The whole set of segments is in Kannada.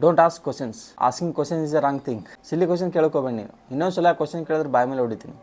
Don't ask questions. Asking question is a wrong thing. Silly question ಕೇಳ್ಕೋಬೇಡಿ ನೀವು. ಇನ್ನೊಂದ್ಸಲ ಕ್ವಶನ್ ಕೇಳಿದ್ರೆ ಬಾಯಿ ಮೇಲೆ ಹೊಡಿತೀನಿ.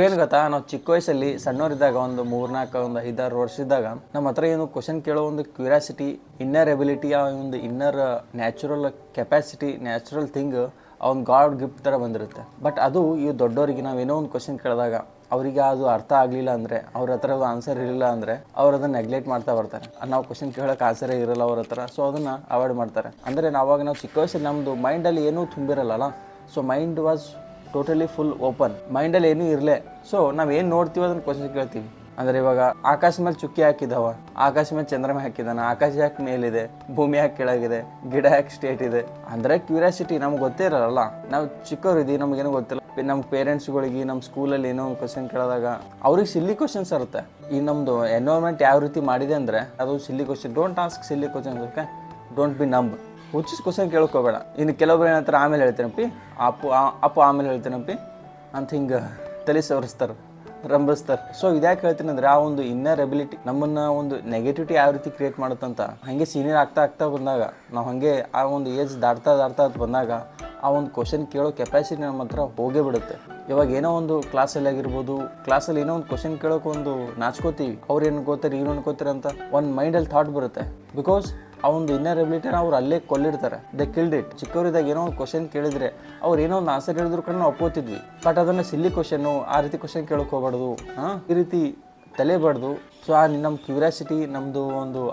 ಏನು ಗೊತ್ತಾ, ನಾವು ಚಿಕ್ಕ ವಯಸ್ಸಲ್ಲಿ ಸಣ್ಣವರಿದ್ದಾಗ ಒಂದು 3-4 ಒಂದು 5-6 ವರ್ಷ ಇದ್ದಾಗ ನಮ್ಮ ಹತ್ರ ಏನು ಕ್ವಶನ್ ಕೇಳೋ ಒಂದು ಕ್ಯೂರಿಯಾಸಿಟಿ, ಇನ್ನರ್ ಎಬಿಲಿಟಿ, ಆ ಒಂದು inner natural capacity, natural thing ಅವ್ನು ಗಾಡ್ ಗಿಫ್ಟ್ ಥರ ಬಂದಿರುತ್ತೆ. ಬಟ್ ಅದು ಈ ದೊಡ್ಡವರಿಗೆ ನಾವೇನೋ ಒಂದು ಕ್ವಶನ್ ಕೇಳಿದಾಗ ಅವರಿಗೆ ಅದು ಅರ್ಥ ಆಗಲಿಲ್ಲ ಅಂದರೆ, ಅವ್ರ ಹತ್ರ ಆನ್ಸರ್ ಇರಲಿಲ್ಲ ಅಂದರೆ ಅವ್ರು ಅದನ್ನು ನೆಗ್ಲೆಕ್ಟ್ ಮಾಡ್ತಾ ಬರ್ತಾರೆ. ನಾವು ಕ್ವಶನ್ ಕೇಳೋಕೆ ಆನ್ಸರೇ ಇರಲ್ಲ ಅವ್ರ ಹತ್ರ, ಸೊ ಅದನ್ನು ಅವಾಯ್ಡ್ ಮಾಡ್ತಾರೆ. ಅಂದರೆ ನಾವು ಚಿಕ್ಕ ವಯಸ್ಸಲ್ಲಿ ನಮ್ಮದು ಮೈಂಡಲ್ಲಿ ಏನೂ ತುಂಬಿರಲ್ಲ. So mind was totally full open. ಮೈಂಡಲ್ಲಿ ಏನೂ ಇರಲೇ. ಸೊ ನಾವು ಏನು ನೋಡ್ತೀವಿ ಅದನ್ನು ಕ್ವಶನ್ ಕೇಳ್ತೀವಿ. ಅಂದರೆ ಇವಾಗ ಆಕಾಶ ಮೇಲೆ ಚುಕ್ಕಿ ಹಾಕಿದವ, ಆಕಾಶ ಮೇಲೆ ಚಂದ್ರಮೆ ಹಾಕಿದಾನ, ಆಕಾಶ ಯಾಕೆ ಮೇಲಿದೆ, ಭೂಮಿ ಯಾಕೆ ಕೆಳಗಿದೆ, ಗಿಡ ಯಾಕೆ ಸ್ಟೇಟ್ ಇದೆ ಅಂದರೆ ಕ್ಯೂರಿಯಾಸಿಟಿ ನಮ್ಗೆ ಗೊತ್ತೇ ಇರಲ್ಲ. ನಾವು ಚಿಕ್ಕವರಿದ್ದೀವಿ, ನಮಗೇನೋ ಗೊತ್ತಿಲ್ಲ. ನಮ್ಮ ಪೇರೆಂಟ್ಸ್ಗಳಿಗೆ ನಮ್ಮ ಸ್ಕೂಲಲ್ಲಿ ಏನೋ ಒಂದು ಕ್ವಶನ್ ಕೇಳಿದಾಗ ಅವ್ರಿಗೆ ಸಿಲ್ಲಿ ಕ್ವಶನ್ಸ್ ಇರುತ್ತೆ. ಈ ನಮ್ಮದು ಎನ್ವೈರ್ಮೆಂಟ್ ಯಾವ ರೀತಿ ಮಾಡಿದೆ ಅಂದರೆ ಅದು silly question. Don't ask silly questions. Okay, don't be numb. ಹುಚ್ಚಿಸ್ ಕ್ವಶನ್ ಕೇಳ್ಕೋಬೇಡ. ಇನ್ನು ಕೆಲವೊಬ್ರು ಏನಂತಾರೆ ಆಮೇಲೆ ಹೇಳ್ತೇನಪ್ಪಿ, ಅಪ್ಪು ಆಮೇಲೆ ಹೇಳ್ತೇನಪ್ಪಿ ಅಂತ ಹಿಂಗೆ ತಲೆ ಸವರಿಸ್ತಾರೆ, ರಂಭಿಸ್ತಾರೆ. ಸೊ ಇದ್ಯಾಕೆ ಹೇಳ್ತೀನಿ ಅಂದರೆ ಆ ಒಂದು ಇನ್ನರ್ ಎಬಿಲಿಟಿ ನಮ್ಮನ್ನು ಒಂದು ನೆಗೆಟಿವಿಟಿ ಯಾವ ರೀತಿ ಕ್ರಿಯೇಟ್ ಮಾಡುತ್ತಂತ. ಹಾಗೆ ಸೀನಿಯರ್ ಆಗ್ತಾ ಬಂದಾಗ ನಾವು ಹಾಗೆ ಆ ಒಂದು ಏಜ್ ದಾಟ್ತಾ ಬಂದಾಗ ಆ ಒಂದು ಕ್ವಶನ್ ಕೇಳೋ ಕೆಪಾಸಿಟಿ ನಮ್ಮ ಹತ್ರ ಹೋಗೇ ಬಿಡುತ್ತೆ. ಇವಾಗ ಏನೋ ಒಂದು ಕ್ಲಾಸಲ್ಲಿ ಆಗಿರ್ಬೋದು, ಕ್ಲಾಸಲ್ಲಿ ಏನೋ ಒಂದು ಕ್ವಶನ್ ಕೇಳೋಕೆ ಒಂದು ನಾಚ್ಕೋತೀವಿ. ಅವ್ರು ಏನು ಅನ್ಕೋತಾರೆ, ಏನು ಅನ್ಕೋತಾರೆ ಅಂತ ಒಂದು ಮೈಂಡಲ್ಲಿ ಥಾಟ್ ಬರುತ್ತೆ. ಬಿಕಾಸ್ ಆ ಒಂದು ಇನ್ನರ್ ಎಬಿಲಿಟಿನ ಅವ್ರು ಅಲ್ಲೇ ಕೊಲ್ಲಿಡ್ತಾರೆ. They killed it. ಚಿಕ್ಕವರಿದ್ದಾಗ ಏನೋ ಒಂದು ಕ್ವಶನ್ ಕೇಳಿದರೆ ಅವ್ರು ಏನೋ ಒಂದು ಆನ್ಸರ್ ಹೇಳಿದ್ರು ಕಡೆ ನಾವು ಒಪ್ಕೋತಿದ್ವಿ. ಬಟ್ ಅದನ್ನು ಸಿಲ್ಲಿ ಕ್ವಶನ್ನು ಆ ರೀತಿ ಕ್ವಶನ್ ಕೇಳೋಕೆ ಹೋಗ್ಬಾರ್ದು, ಈ ರೀತಿ ತಲೆಬಾರ್ದು. ಸೊ ಆ ನಮ್ಮ ಕ್ಯೂರಿಯಾಸಿಟಿ, ನಮ್ಮದು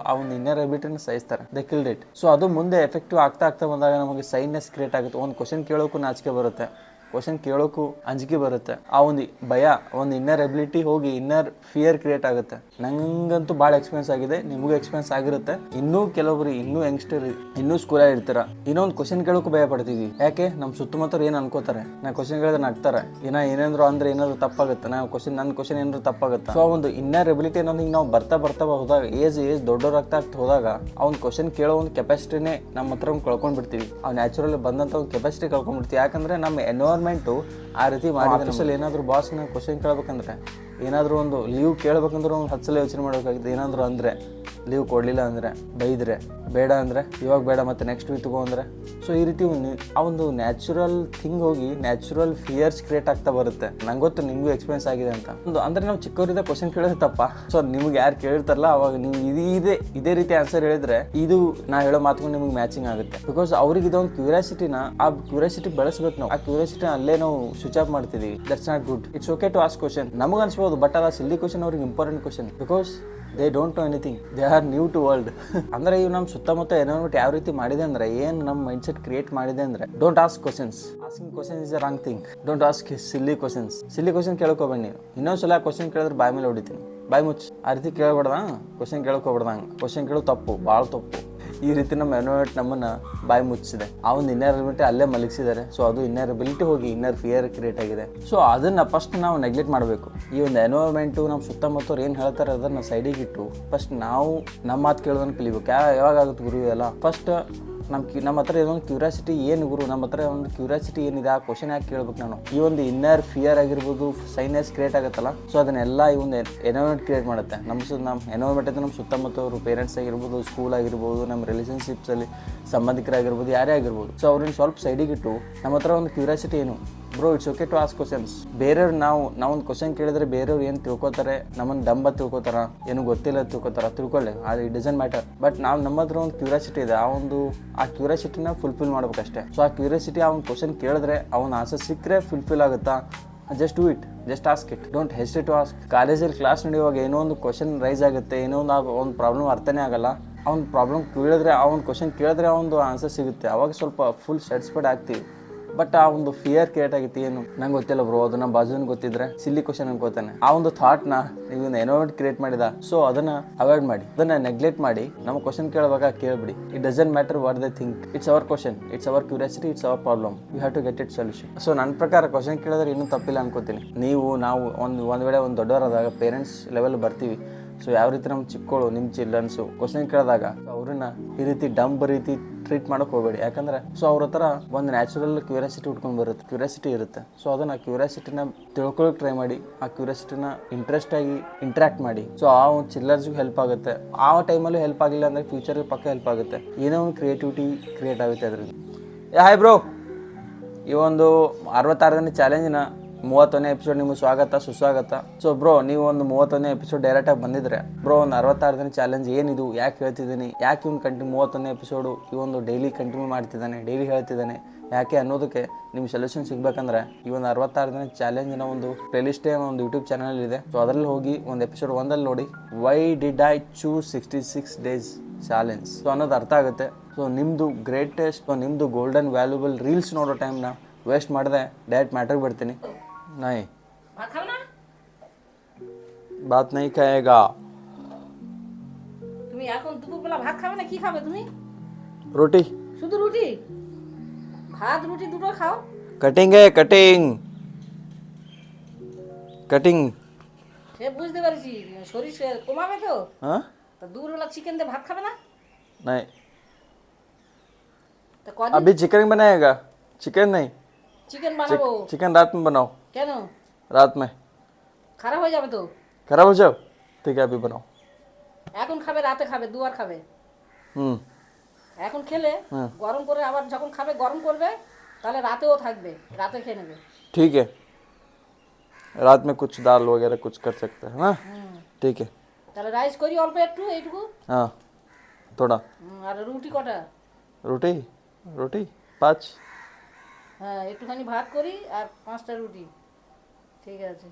ಆ ಒಂದು ಇನ್ನರ್ ಎಬಿಲಿಟಿನ ಸಹಿಸ್ತಾರೆ. They killed it. ಸೊ ಅದು ಮುಂದೆ ಎಫೆಕ್ಟಿವ್ ಆಗ್ತಾ ಬಂದಾಗ ನಮಗೆ ಸೈನೆಸ್ ಕ್ರಿಯೇಟ್ ಆಗುತ್ತೆ. ಒಂದು ಕ್ವಶನ್ ಕೇಳೋಕ್ಕೂ ನಾಚಿಕೆ ಬರುತ್ತೆ, ಕ್ವಶನ್ ಕೇಳೋಕ್ಕೂ ಅಂಜಿಕೆ ಬರುತ್ತೆ. ಆ ಒಂದು ಭಯ, ಒಂದು ಇನ್ನರ್ ಎಬಿಲಿಟಿ ಹೋಗಿ ಇನ್ನರ್ ಫಿಯರ್ ಕ್ರಿಯೇಟ್ ಆಗುತ್ತೆ. ನಂಗಂತೂ ಭಾಳ ಎಕ್ಸ್ಪೀರಿಯನ್ಸ್ ಆಗಿದೆ, ನಿಮಗೂ ಎಕ್ಸ್ಪೀರಿಯನ್ಸ್ ಆಗಿರುತ್ತೆ. ಇನ್ನೂ ಕೆಲವೊಬ್ರು ಇನ್ನೂ ಯಂಗ್ಸ್ಟರ್, ಇನ್ನೂ ಸ್ಕೂಲಲ್ಲಿ ಇರ್ತೀರ, ಇನ್ನೊಂದು ಕ್ವಶನ್ ಕೇಳೋಕ್ಕೂ ಭಯ ಪಡ್ತೀವಿ. ಯಾಕೆ? ನಮ್ಮ ಸುತ್ತಮುತ್ತರು ಏನು ಅನ್ಕೋತಾರೆ, ನಾನು ಕ್ವಶನ್ ಕೇಳಿದ್ರೆ ನಗ್ತಾರೆ, ಏನೇಂದ್ರು ಅಂದರೆ ಏನಾದ್ರು ತಪ್ಪಾಗುತ್ತೆ, ನನ್ನ ಕ್ವಶನ್ ಏನಾದ್ರು ತಪ್ಪಾಗುತ್ತೆ. ಸೊ ಒಂದು ಇನ್ನರ್ ಎಬಿಲಿಟಿ ಅನ್ನೋದು ಹಿಂಗೆ ನಾವು ಬರ್ತಾ ಹೋದಾಗ, ಏಜ್ ದೊಡ್ಡವ್ರಾಗ್ತಾ ಹೋದಾಗ ಆ ಒಂದು ಕ್ವಶನ್ ಕೇಳೋ ಒಂದು ಕೆಪಾಸಿಟಿನೇ ನಮ್ಮ ಹತ್ರ ಕಳ್ಕೊಂಡ್ಬಿಡ್ತೀವಿ. ಆ ನ್ಯಾಚುರಲ್ ಬಂದಂಥ ಒಂದು ಕೆಪಾಸಿಟಿ ಕಳ್ಕೊಂಡ್ಬಿಡ್ತೀವಿ. ಯಾಕಂದರೆ ನಮ್ಮ ಎನ್ವೈರ್ಮೆಂಟು ಆ ರೀತಿ ಮಾಡಿದ್ರೆ ಏನಾದರೂ ಬಾಸ್ನ ಕ್ವಶನ್ ಕೇಳ್ಬೇಕಂದ್ರೆ, ಏನಾದರೂ ಒಂದು ಲೀವ್ ಕೇಳ್ಬೇಕಂದ್ರೆ ಒಂದು 10 ಸಲ ಯೋಚನೆ ಮಾಡಬೇಕಾಗಿದೆ. ಏನಾದರೂ ಅಂದರೆ ಲೀವ್ ಕೊಡಲಿಲ್ಲ ಅಂದರೆ, ಬೈದರೆ, ಬೇಡ ಅಂದರೆ ಇವಾಗ ಬೇಡ ಮತ್ತು ನೆಕ್ಸ್ಟ್ ವೀಕ್ ತಗೋ ಅಂದರೆ. ಸೊ ಈ ರೀತಿ ಆ ಒಂದು ನ್ಯಾಚುರಲ್ ಥಿಂಗ್ ಹೋಗಿ ನ್ಯಾಚುರಲ್ ಫಿಯರ್ಸ್ ಕ್ರಿಯೇಟ್ ಆಗ್ತಾ ಬರುತ್ತೆ. ನಂಗೆ ಗೊತ್ತು, ನಿಮಗೂ ಎಕ್ಸ್ಪೀರಿಯನ್ಸ್ ಆಗಿದೆ ಅಂತ. ಒಂದು ಅಂದರೆ ನಾವು ಚಿಕ್ಕವರಿಂದ ಕ್ವಶನ್ ಕೇಳೋದು ತಪ್ಪ. ಸೊ ನಿಮ್ಗೆ ಯಾರು ಕೇಳಿರ್ತಾರಲ್ಲ ಅವಾಗ ನೀವು ಇದೇ ರೀತಿ ಆನ್ಸರ್ ಹೇಳಿದ್ರೆ ಇದು ನಾ ಹೇಳೋ ಮಾತುಗಳು ನಿಮ್ಗೆ ಮ್ಯಾಚಿಂಗ್ ಆಗುತ್ತೆ. ಬಿಕಾಸ್ ಅವ್ರಿಗೆ ಇದೊಂದು ಕ್ಯೂರಿಯಾಸಿಟಿನ, ಆ ಕ್ಯೂರಿಯಾಸಿಟಿ ಬೆಳೆಸ್ಬೇಕು ನಾವು. ಆ ಕ್ಯೂರಿಯಾಸಿಟಿ ಅಲ್ಲೇ ನಾವು ಸ್ವಿಚ್ ಆಫ್ ಮಾಡ್ತಿದ್ದೀವಿ. That's not good. It's okay to ask question. ನಮಗೆ ಅನ್ಸ್ಬೋದು, ಬಟ್ ಅಲ್ಲ ಸಿಲ್ಲಿ ಕ್ವಶನ್ ಅವ್ರಿಗೆ important question. Because they don't know anything, they are new to world. ಅಂದರೆ ಇವು ನಮ್ಮ ಸುತ್ತಮುತ್ತ ಎನ್ವೈರ್ಮೆಂಟ್ ಯಾವ ರೀತಿ ಮಾಡಿದೆ ಅಂದರೆ, ಏನು ನಮ್ಮ ಮೈಂಡ್ ಸೆಟ್ ಕ್ರಿಯೇಟ್ ಮಾಡಿದೆ ಅಂದರೆ, don't ask questions. Asking question is a wrong thing. Don't ask silly questions. Silly question ಕೇಳ್ಕೋಬೇಡಿ ನೀವು. ಇನ್ನೊಂದ್ಸಲ ಕ್ವಶನ್ ಕೇಳಿದ್ರೆ ಬಾಯಿ ಮೇಲೆ ಹೊಡಿತೀನಿ. ಬಾಯಿ ಮುಚ್ಚಿ. ಆ ರೀತಿ ಕೇಳಬೇಡ್ದ, ಕ್ವಶನ್ ಕೇಳ್ಕೊಬೇಡ್ದಂಗೆ. ಕ್ವಶನ್ ಕೇಳೋ ತಪ್ಪು, ಭಾಳ ತಪ್ಪು. ಈ ರೀತಿ ನಮ್ಮ ಎನ್ವೈರ್ಮೆಂಟ್ ನಮ್ಮನ್ನು ಬಾಯಿ ಮುಚ್ಚಿದೆ. ಆ ಒಂದು ಇನ್ನರ್ ಎಬಿಲಿಟಿ ಅಲ್ಲೇ ಮಲಗಿಸಿದ್ದಾರೆ. ಸೊ ಅದು ಇನ್ನರ್ ಎಬಿಲಿಟಿ ಹೋಗಿ ಇನ್ನರ್ ಫಿಯರ್ ಕ್ರಿಯೇಟ್ ಆಗಿದೆ. ಸೊ ಅದನ್ನು ಫಸ್ಟ್ ನಾವು ನೆಗ್ಲೆಕ್ಟ್ ಮಾಡಬೇಕು. ಈ ಒಂದು ಎನ್ವೈರ್ಮೆಂಟು, ನಮ್ಮ ಸುತ್ತಮುತ್ತವ್ರು ಏನು ಹೇಳ್ತಾರೆ ಅದನ್ನು ಸೈಡಿಗೆ ಇಟ್ಟು ಫಸ್ಟ್ ನಾವು ನಮ್ಮ ಮಾತು ಕೇಳೋದನ್ನು ಕಲಿಬೇಕು. ಯಾವಾಗುತ್ತೆ ಗುರು ಎಲ್ಲ? ಫಸ್ಟ್ ನಮ್ಮ ಹತ್ರ ಇದೊಂದು ಕ್ಯೂರಿಯಾಸಿಟಿ ಏನು ಗುರು, ನಮ್ಮ ಹತ್ರ ಒಂದು ಕ್ಯೂರಿಯಾಸಿಟಿ ಏನಿದೆ, ಆ ಕ್ವಶನ್ ಯಾಕೆ ಕೇಳ್ಬೇಕು ನಾನು? ಈ ಒಂದು ಇನ್ನರ್ ಫಿಯರ್ ಆಗಿರ್ಬೋದು, ಸೈನೆಸ್ ಕ್ರಿಯೇಟ್ ಆಗುತ್ತಲ್ಲ, ಸೊ ಅದನ್ನೆಲ್ಲ ಈ ಒಂದು ಎನ್ವೈರ್ಮೆಂಟ್ ಕ್ರಿಯೇಟ್ ಮಾಡುತ್ತೆ. ನಮ್ಮ ಎನ್ವೈರ್ಮೆಂಟ್ ಅಂದರೆ ನಮ್ಮ ಸುತ್ತಮುತ್ತವರು, ಪೇರೆಂಟ್ಸ್ ಆಗಿರ್ಬೋದು, ಸ್ಕೂಲ್ ಆಗಿರ್ಬೋದು, ನಮ್ಮ ರಿಲೇಷನ್ಶಿಪ್ಸಲ್ಲಿ ಸಂಬಂಧಿಕರಾಗಿರ್ಬೋದು, ಯಾರೇ ಆಗಿರ್ಬೋದು. ಸೊ ಅವ್ರನ್ನ ಸ್ವಲ್ಪ ಸೈಡಿಗಿಟ್ಟು ನಮ್ಮ ಹತ್ರ ಒಂದು ಕ್ಯೂರಿಯಾಸಿಟಿ ಏನು, bro it's okay to ask questions. ಬೇರೆಯವ್ರು ನಾವೊಂದು ಕ್ವಶನ್ ಕೇಳಿದ್ರೆ ಬೇರೆಯವ್ರು ಏನು ತಿಳ್ಕೊತಾರೆ, ನಮ್ಮನ್ನು ಡಂಬ ತಿಳ್ಕೊತಾರ, ಏನು ಗೊತ್ತಿಲ್ಲ ತಿಳ್ಕೊಳ್ಳಿ, ಅದು ಇಟ್ ಡಸಂಟ್ ಮ್ಯಾಟರ್. ಬಟ್ ನಮ್ಮ ಹತ್ರ ಒಂದು ಕ್ಯೂರಿಯಾಸಿಟಿ ಇದೆ, ಆ ಕ್ಯೂರಿಯಾಸಿಟಿನ ಫುಲ್ಫಿಲ್ ಮಾಡ್ಬೇಕಷ್ಟೇ. ಸೊ ಆ ಕ್ಯೂರಿಯಾಸಿಟಿ ಆ ಒಂದು ಕ್ವಶನ್ ಕೇಳಿದ್ರೆ ಅವನ ಆನ್ಸರ್ ಸಿಕ್ಕರೆ ಫುಲ್ಫಿಲ್ ಆಗುತ್ತಾ? Just do it, just ask it, don't hesitate to ask. ಕಾಲೇಜಲ್ಲಿ ಕ್ಲಾಸ್ ನಡೆಯುವಾಗ ಏನೋ ಒಂದು ಕ್ವಶನ್ ರೈಸ್ ಆಗುತ್ತೆ, ಏನೋ ಒಂದು ಪ್ರಾಬ್ಲಮ್ ಅರ್ಥನೇ ಆಗಲ್ಲ. ಅವ್ನ ಪ್ರಾಬ್ಲಮ್ ಕೇಳಿದ್ರೆ, ಆ ಒಂದು ಕ್ವಶನ್ ಕೇಳಿದ್ರೆ ಆ ಒಂದು ಆನ್ಸರ್ ಸಿಗುತ್ತೆ. ಅವಾಗ ಸ್ವಲ್ಪ ಫುಲ್ ಸ್ಯಾಟಿಸ್ಫೈಡ್ ಆಗ್ತೀವಿ. ಬಟ್ ಆ ಒಂದು ಫಿಯರ್ ಕ್ರಿಯೇಟ್ ಆಗಿತ್ತು, ಏನು ನಂಗೆ ಗೊತ್ತಿಲ್ಲ ಬ್ರೋ, ಅದು ನಮ್ಮ ಬಾಜುನ್ ಗೊತ್ತಿದ್ರೆ ಸಿಲ್ಲಿ ಕ್ವಶನ್ ಅನ್ಕೋತಾನೆ. ಆ ಒಂದು ಥಾಟ್ನ ನೀವು ಎನ್ವೈರ್ಮೆಂಟ್ ಕ್ರಿಯೇಟ್ ಮಾಡಿದ. ಸೊ ಅದನ್ನು ಅವಾಯ್ಡ್ ಮಾಡಿ, ಅದನ್ನು ನೆಗ್ಲೆಕ್ಟ್ ಮಾಡಿ. ನಮ್ಮ ಕ್ವಶನ್ ಕೇಳುವಾಗ ಕೇಳ್ಬಿಡಿ. It doesn't matter what they think. It's our question, it's our curiosity, it's our problem. You have to get it solution. So ನನ್ನ ಪ್ರಕಾರ ಕ್ವಶನ್ ಕೇಳಿದ್ರೆ ಇನ್ನೂ ತಪ್ಪಿಲ್ಲ ಅನ್ಕೋತೀನಿ. ನಾವು ಒಂದು ವೇಳೆ ಒಂದು ದೊಡ್ಡವರಾದಾಗ ಪೇರೆಂಟ್ಸ್ ಲೆವೆಲ್ ಬರ್ತೀವಿ, ಸೊ ಯಾವ ರೀತಿ ನಮ್ಮ ಚಿಕ್ಕಗಳು ನಿಮ್ಮ ಚಿಲ್ಡ್ರನ್ಸು ಕ್ವಶನ್ ಕೇಳಿದಾಗ ಅವ್ರನ್ನ ಈ ರೀತಿ ಡಂಬ್ ರೀತಿ ಟ್ರೀಟ್ ಮಾಡೋಕೆ ಹೋಗಬೇಡಿ. ಯಾಕಂದ್ರೆ ಸೊ ಅವ್ರ ಹತ್ರ ಒಂದು ನ್ಯಾಚುರಲ್ ಕ್ಯೂರಿಯಾಸಿಟಿ ಉಟ್ಕೊಂಡು ಬರುತ್ತೆ, ಕ್ಯೂರಿಯಾಸಿಟಿ ಇರುತ್ತೆ. ಸೊ ಅದನ್ನು ಆ ಕ್ಯೂರಿಯಾಸಿಟಿನ ತಿಳ್ಕೊಳ್ಳೋಕೆ ಟ್ರೈ ಮಾಡಿ, ಆ ಕ್ಯೂರಿಯಾಸಿಟಿನ ಇಂಟ್ರೆಸ್ಟ್ ಆಗಿ ಇಂಟ್ರಾಕ್ಟ್ ಮಾಡಿ. ಸೊ ಆ ಒಂದು ಚಿಲ್ಲರ್ಸ್ಗೂ ಹೆಲ್ಪ್ ಆಗುತ್ತೆ. ಆ ಟೈಮಲ್ಲೂ ಹೆಲ್ಪ್ ಆಗಿಲ್ಲ ಅಂದರೆ ಫ್ಯೂಚರಲ್ಲಿ ಪಕ್ಕ ಹೆಲ್ಪ್ ಆಗುತ್ತೆ. ಏನೋ ಒಂದು ಕ್ರಿಯೇಟಿವಿಟಿ ಕ್ರಿಯೇಟ್ ಆಗುತ್ತೆ ಅದರಲ್ಲಿ. ಹಾಯ್ ಬ್ರೋ, ಈ ಒಂದು 66ನೇ ಚಾಲೆಂಜಿನ 30ನೇ ಎಪಿಸೋಡ್ ನಿಮಗೆ ಸ್ವಾಗತ ಸುಸ್ವಾಗತ. ಸೊ ಬ್ರೋ, ನೀವು ಒಂದು 30ನೇ ಎಪಿಸೋಡ್ ಡೈರೆಕ್ಟಾಗಿ ಬಂದಿದ್ರೆ ಬ್ರೋ, ಒಂದು 66ನೇ ಚಾಲೆಂಜ್ ಏನಿದು, ಯಾಕೆ ಹೇಳ್ತಿದ್ದೀನಿ, ಯಾಕೆ ಇವ್ನು ಕಂಟಿನ್ಯೂ 30ನೇ ಎಪಿಸೋಡು ಈ ಒಂದು ಡೈಲಿ ಕಂಟಿನ್ಯೂ ಮಾಡ್ತಿದ್ದಾನೆ, ಡೈಲಿ ಹೇಳ್ತಿದ್ದಾನೆ ಯಾಕೆ ಅನ್ನೋದಕ್ಕೆ ನಿಮ್ಗೆ ಸೊಲ್ಯೂಷನ್ ಸಿಗ್ಬೇಕಂದ್ರೆ ಈ ಒಂದು 66ನೇ ಚಾಲೆಂಜಿನ ಒಂದು ಪ್ಲೇಲಿಸ್ಟೇ ಒಂದು ಯೂಟ್ಯೂಬ್ ಚಾನಲ್ ಇದೆ. ಸೊ ಅದರಲ್ಲಿ ಹೋಗಿ ಒಂದು ಎಪಿಸೋಡ್ 1 ನೋಡಿ, why did I choose 66 days challenge so ಅನ್ನೋದು ಅರ್ಥ ಆಗುತ್ತೆ. ಸೊ ನಿಮ್ಮದು ಗ್ರೇಟೆಸ್ಟ್, ನಿಮ್ಮದು ಗೋಲ್ಡನ್ ವ್ಯಾಲ್ಯೂಬಲ್ ರೀಲ್ಸ್ ನೋಡೋ ಟೈಮ್ನ ವೇಸ್ಟ್ ಮಾಡಿದೆ ಡೈರೆಕ್ಟ್ ಮ್ಯಾಟ್ರಿಗೆ ಬರ್ತೀನಿ. नहीं बात नहीं कहेगा। তুমি এখন দুপুরবেলা ভাত খাবে না কি খাবে তুমি? रोटी। শুধু রুটি? ভাত রুটি দুটো খাও। कटिंग है, कटिंग कटिंग। সে বুঝতে পারছি শরীর কমাবে তো। हाँ তো দুপুরবেলা চিকেন দিয়ে ভাত খাবে না? नहीं, তো কদিন अभी चिकन बनाएगा। चिकन नहीं, চিকেন বানাবো। चिकन रात में बनाओ। কেন? रात में খারাপ হয়ে যাবে তো। खराब हो जाओ, ठीक है अभी बनाओ। এখন খাবে রাতে খাবে দুবার খাবে। এখন খেলে গরম করে আবার যখন খাবে গরম করবে, তাহলে রাতেও থাকবে, রাতে খেয়ে নেবে। ठीक है, रात में कुछ दाल वगैरह कुछ कर सकते हैं ना। ठीक है, তাহলে রাইস করি অল্প একটু এইটুকু। हाँ थोड़ा। আর রুটি কটা? रोटी, रोटी 5। হ্যাঁ একটুখানি ভাত করি আর 5টা রুটি। ঠিক আছে।